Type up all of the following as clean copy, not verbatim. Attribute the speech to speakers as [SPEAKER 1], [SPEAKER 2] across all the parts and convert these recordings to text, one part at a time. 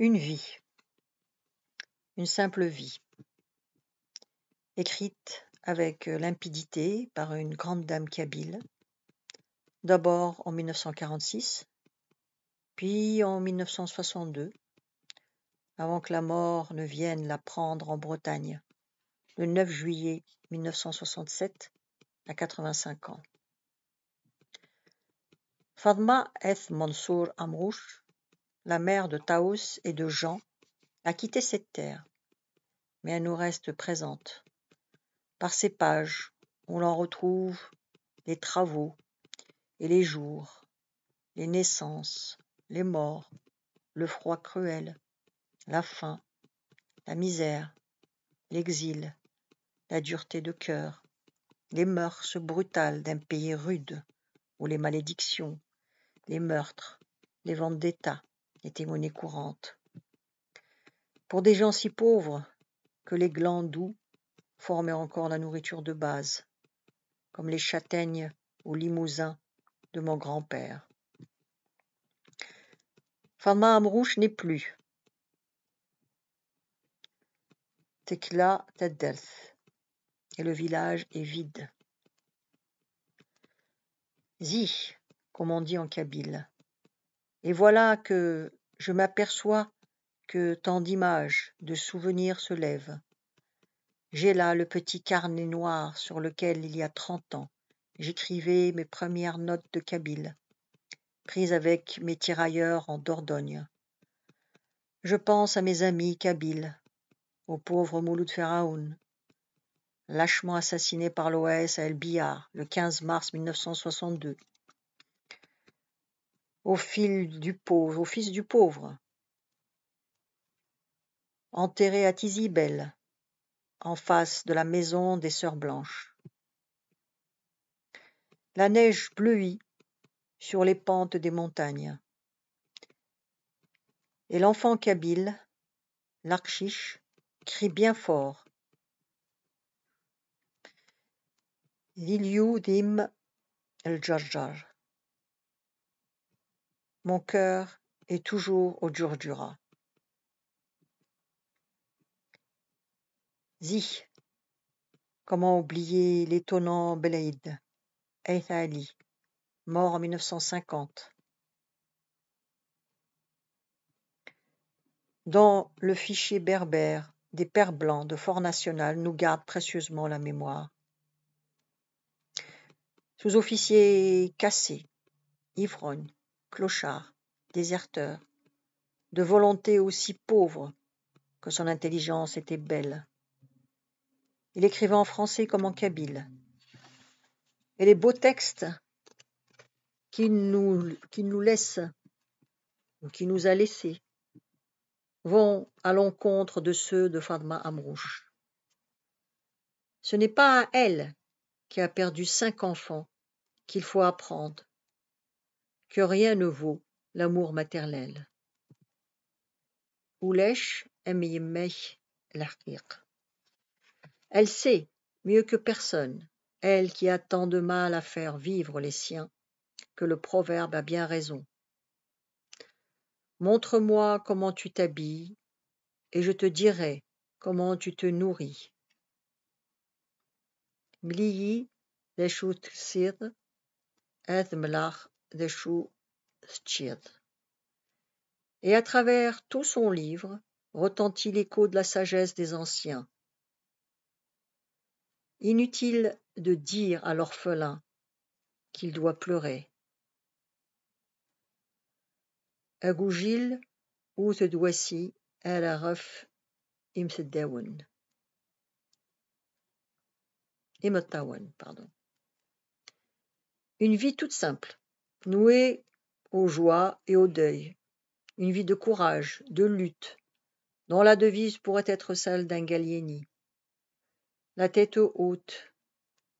[SPEAKER 1] Une vie, une simple vie, écrite avec limpidité par une grande dame kabyle, d'abord en 1946, puis en 1962, avant que la mort ne vienne la prendre en Bretagne, le 9 juillet 1967, à 85 ans. Fatma Eth Mansour Amrouche, la mère de Taous et de Jean, a quitté cette terre, mais elle nous reste présente. Par ces pages, on l'en retrouve les travaux et les jours, les naissances, les morts, le froid cruel, la faim, la misère, l'exil, la dureté de cœur, les mœurs brutales d'un pays rude où les malédictions, les meurtres, les vendettas étaient monnaie courante. Pour des gens si pauvres que les glands doux formaient encore la nourriture de base, comme les châtaignes ou limousins de mon grand-père. Fatma Amrouche n'est plus. Tekla Tedderth, et le village est vide. Zi, comme on dit en kabyle. Et voilà que je m'aperçois que tant d'images, de souvenirs se lèvent. J'ai là le petit carnet noir sur lequel, il y a 30 ans, j'écrivais mes premières notes de kabyle, prises avec mes tirailleurs en Dordogne. Je pense à mes amis kabyles, au pauvre Mouloud Feraoun, lâchement assassiné par l'OS à El Biyar le 15 mars 1962. Au fils du pauvre, enterré à Tizi Bel, en face de la maison des Sœurs Blanches. La neige bleuit sur les pentes des montagnes. Et l'enfant kabyle, l'Archiche, crie bien fort. Liliou dim el Djarjar. Mon cœur est toujours au Djurdjura. Zi, comment oublier l'étonnant Belaïd Eith Ali, mort en 1950. Dans le fichier berbère des Pères blancs de Fort National nous garde précieusement la mémoire. Sous-officier cassé, ivrogne, clochard, déserteur, de volonté aussi pauvre que son intelligence était belle. Il écrivait en français comme en kabyle. Et les beaux textes qu'il nous laisse, ou qu'il nous a laissés, vont à l'encontre de ceux de Fatma Amrouche. Ce n'est pas à elle, qui a perdu 5 enfants, qu'il faut apprendre que rien ne vaut l'amour maternel. Oulesh emiyemech l'haqiq. Elle sait, mieux que personne, elle qui a tant de mal à faire vivre les siens, que le proverbe a bien raison. Montre-moi comment tu t'habilles, et je te dirai comment tu te nourris. Mliyi deshu tsir, eth mlach deshu tchir. Et à travers tout son livre retentit l'écho de la sagesse des anciens. Inutile de dire à l'orphelin qu'il doit pleurer. Agougil ou te doissi el aref imsedawen. Imetawen, pardon. Une vie toute simple, nouée aux joies et au deuil. Une vie de courage, de lutte, dont la devise pourrait être celle d'un Gallieni. La tête haute,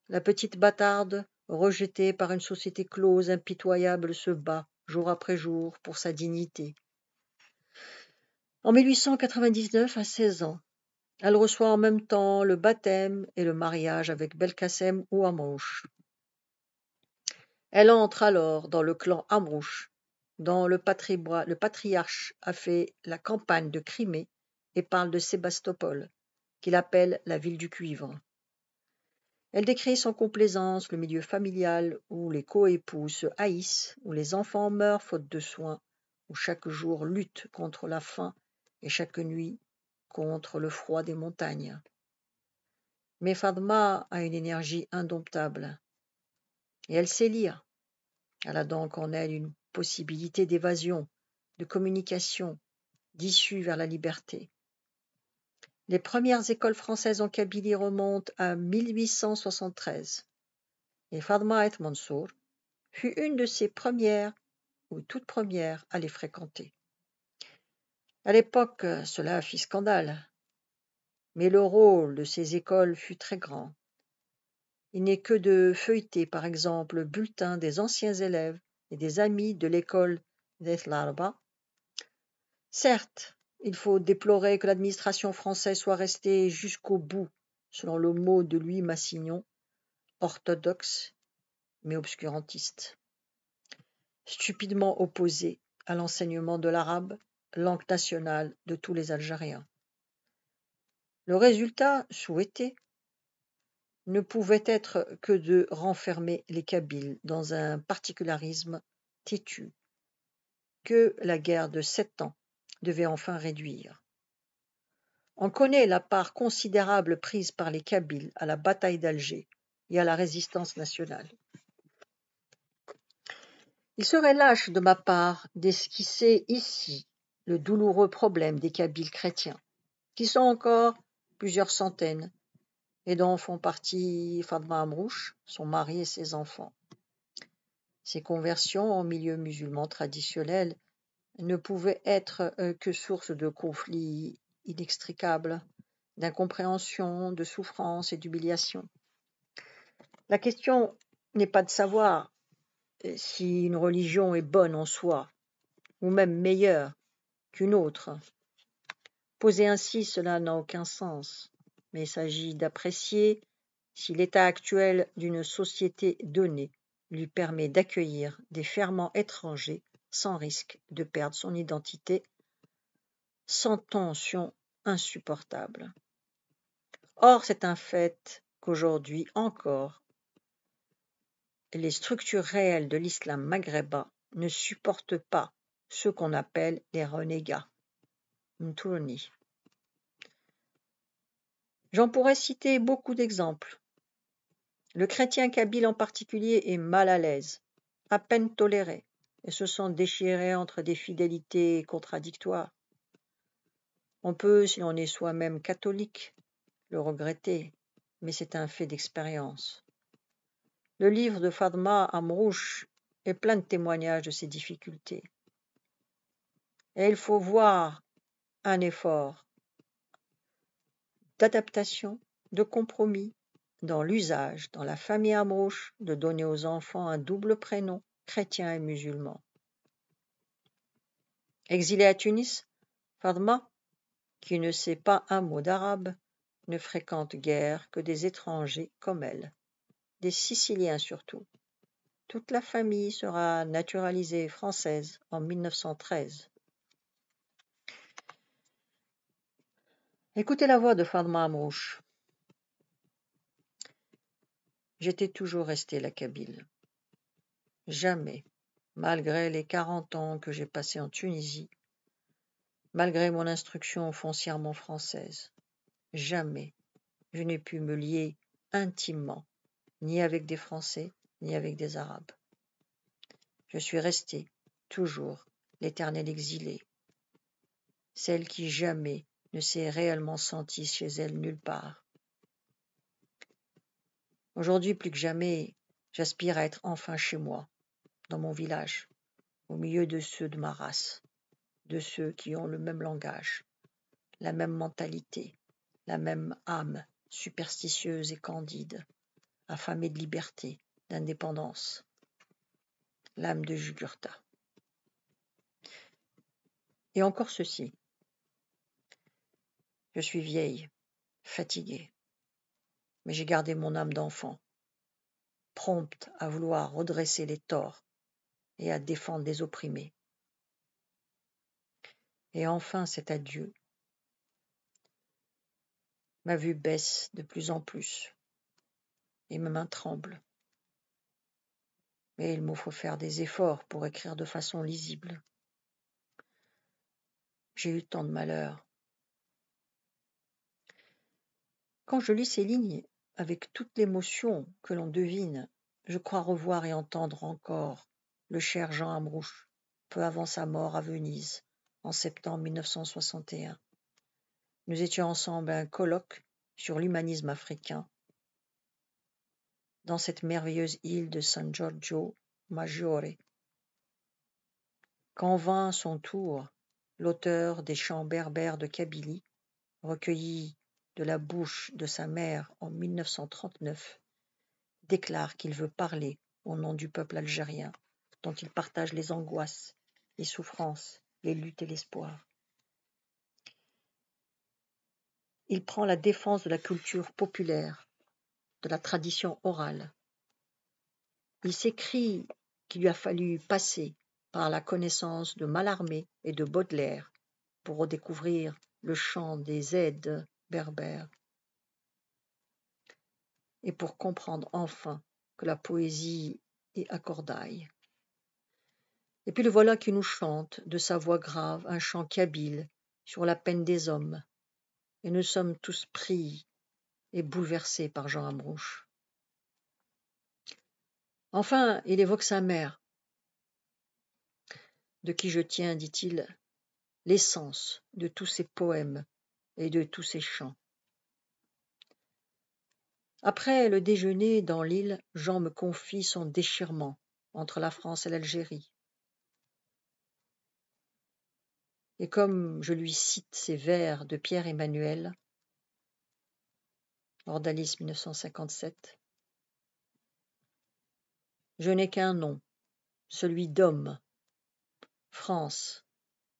[SPEAKER 1] la petite bâtarde, rejetée par une société close, impitoyable, se bat, jour après jour, pour sa dignité. En 1899, à 16 ans, elle reçoit en même temps le baptême et le mariage avec Belkacem ou Amrouche. Elle entre alors dans le clan Amrouche, dont le patriarche a fait la campagne de Crimée et parle de Sébastopol, qu'il appelle la ville du cuivre. Elle décrit sans complaisance le milieu familial où les coépoux se haïssent, où les enfants meurent faute de soins, où chaque jour lutte contre la faim et chaque nuit contre le froid des montagnes. Mais Fatma a une énergie indomptable et elle sait lire. Elle a donc en elle une possibilité d'évasion, de communication, d'issue vers la liberté. Les premières écoles françaises en Kabylie remontent à 1873 et Fatma Et Mansour fut une de ces premières ou toutes premières à les fréquenter. À l'époque, cela fit scandale, mais le rôle de ces écoles fut très grand. Il n'est que de feuilleter, par exemple, le bulletin des anciens élèves et des amis de l'école d'Eth Larba. Certes, il faut déplorer que l'administration française soit restée jusqu'au bout, selon le mot de Louis Massignon, orthodoxe mais obscurantiste, stupidement opposé à l'enseignement de l'arabe, langue nationale de tous les Algériens. Le résultat souhaité ne pouvait être que de renfermer les Kabyles dans un particularisme têtu, que la guerre de 7 ans devait enfin réduire. On connaît la part considérable prise par les Kabyles à la bataille d'Alger et à la résistance nationale. Il serait lâche de ma part d'esquisser ici le douloureux problème des Kabyles chrétiens, qui sont encore plusieurs centaines, et dont font partie Fatma Amrouche, son mari et ses enfants. Ces conversions en milieu musulman traditionnel ne pouvaient être que source de conflits inextricables, d'incompréhension, de souffrance et d'humiliation. La question n'est pas de savoir si une religion est bonne en soi, ou même meilleure qu'une autre. Poser ainsi, cela n'a aucun sens, mais il s'agit d'apprécier si l'état actuel d'une société donnée lui permet d'accueillir des ferments étrangers sans risque de perdre son identité, sans tension insupportable. Or, c'est un fait qu'aujourd'hui encore, les structures réelles de l'islam maghrébin ne supportent pas ce qu'on appelle les renégats, Ntourni. J'en pourrais citer beaucoup d'exemples. Le chrétien kabyle en particulier est mal à l'aise, à peine toléré, et se sent déchiré entre des fidélités contradictoires. On peut, si l'on est soi-même catholique, le regretter, mais c'est un fait d'expérience. Le livre de Fatma Amrouche est plein de témoignages de ces difficultés. Et il faut voir un effort d'adaptation, de compromis, dans l'usage, dans la famille Amrouche, de donner aux enfants un double prénom, chrétien et musulman. Exilée à Tunis, Fatma, qui ne sait pas un mot d'arabe, ne fréquente guère que des étrangers comme elle, des Siciliens surtout. Toute la famille sera naturalisée française en 1913. Écoutez la voix de Fatma Amrouche. J'étais toujours restée la Kabyle. Jamais, malgré les 40 ans que j'ai passés en Tunisie, malgré mon instruction foncièrement française, jamais je n'ai pu me lier intimement ni avec des Français, ni avec des Arabes. Je suis restée, toujours, l'éternelle exilée, celle qui jamais ne s'est réellement sentie chez elle nulle part. Aujourd'hui, plus que jamais, j'aspire à être enfin chez moi, dans mon village, au milieu de ceux de ma race, de ceux qui ont le même langage, la même mentalité, la même âme superstitieuse et candide, affamée de liberté, d'indépendance, l'âme de Jugurtha. Et encore ceci, je suis vieille, fatiguée, mais j'ai gardé mon âme d'enfant, prompte à vouloir redresser les torts et à défendre les opprimés. Et enfin cet adieu. Ma vue baisse de plus en plus et mes mains tremblent. Mais il me faut faire des efforts pour écrire de façon lisible. J'ai eu tant de malheur. Quand je lis ces lignes, avec toute l'émotion que l'on devine, je crois revoir et entendre encore le cher Jean Amrouche, peu avant sa mort à Venise, en septembre 1961. Nous étions ensemble à un colloque sur l'humanisme africain, dans cette merveilleuse île de San Giorgio Maggiore. Quand vint à son tour, l'auteur des chants berbères de Kabylie, recueillis de la bouche de sa mère en 1939, déclare qu'il veut parler au nom du peuple algérien, dont il partage les angoisses, les souffrances, les luttes et l'espoir. Il prend la défense de la culture populaire, de la tradition orale. Il s'écrie qu'il lui a fallu passer par la connaissance de Mallarmé et de Baudelaire pour redécouvrir le chant des aides berbères et pour comprendre enfin que la poésie est accordaille. Et puis le voilà qui nous chante de sa voix grave un chant kabyle sur la peine des hommes, et nous sommes tous pris et bouleversés par Jean Amrouche. Enfin, il évoque sa mère, de qui je tiens, dit-il, l'essence de tous ses poèmes et de tous ses chants. Après le déjeuner dans l'île, Jean me confie son déchirement entre la France et l'Algérie. Et comme je lui cite ces vers de Pierre-Emmanuel, Ordalis 1957, je n'ai qu'un nom, celui d'homme. France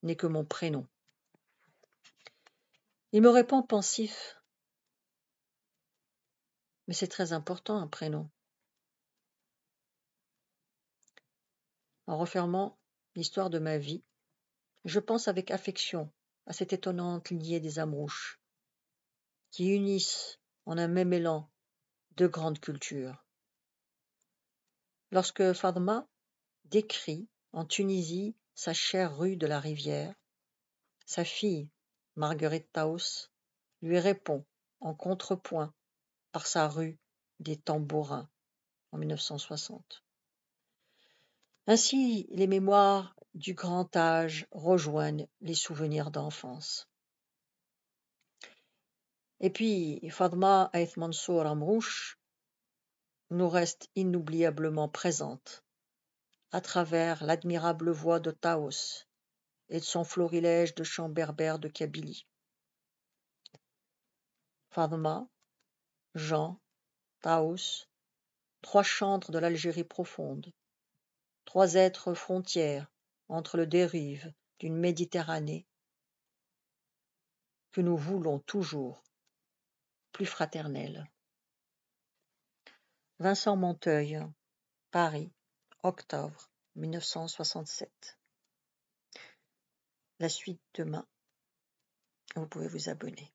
[SPEAKER 1] n'est que mon prénom. Il me répond pensif, mais c'est très important un prénom. En refermant l'histoire de ma vie, je pense avec affection à cette étonnante lignée des Amrouches, qui unissent en un même élan deux grandes cultures. Lorsque Fatma décrit en Tunisie sa chère rue de la Rivière, sa fille, Marguerite Taos, lui répond en contrepoint par sa rue des Tambourins en 1960. Ainsi, les mémoires du grand âge rejoignent les souvenirs d'enfance. Et puis, Fatma Aït Mansour Amrouche nous reste inoubliablement présente à travers l'admirable voix de Taos et de son florilège de chants berbères de Kabylie. Fatma, Jean, Taos, trois chantres de l'Algérie profonde, trois êtres frontières entre les deux rives d'une Méditerranée que nous voulons toujours plus fraternelle. Vincent Monteuil, Paris, octobre 1967. La suite demain. Vous pouvez vous abonner.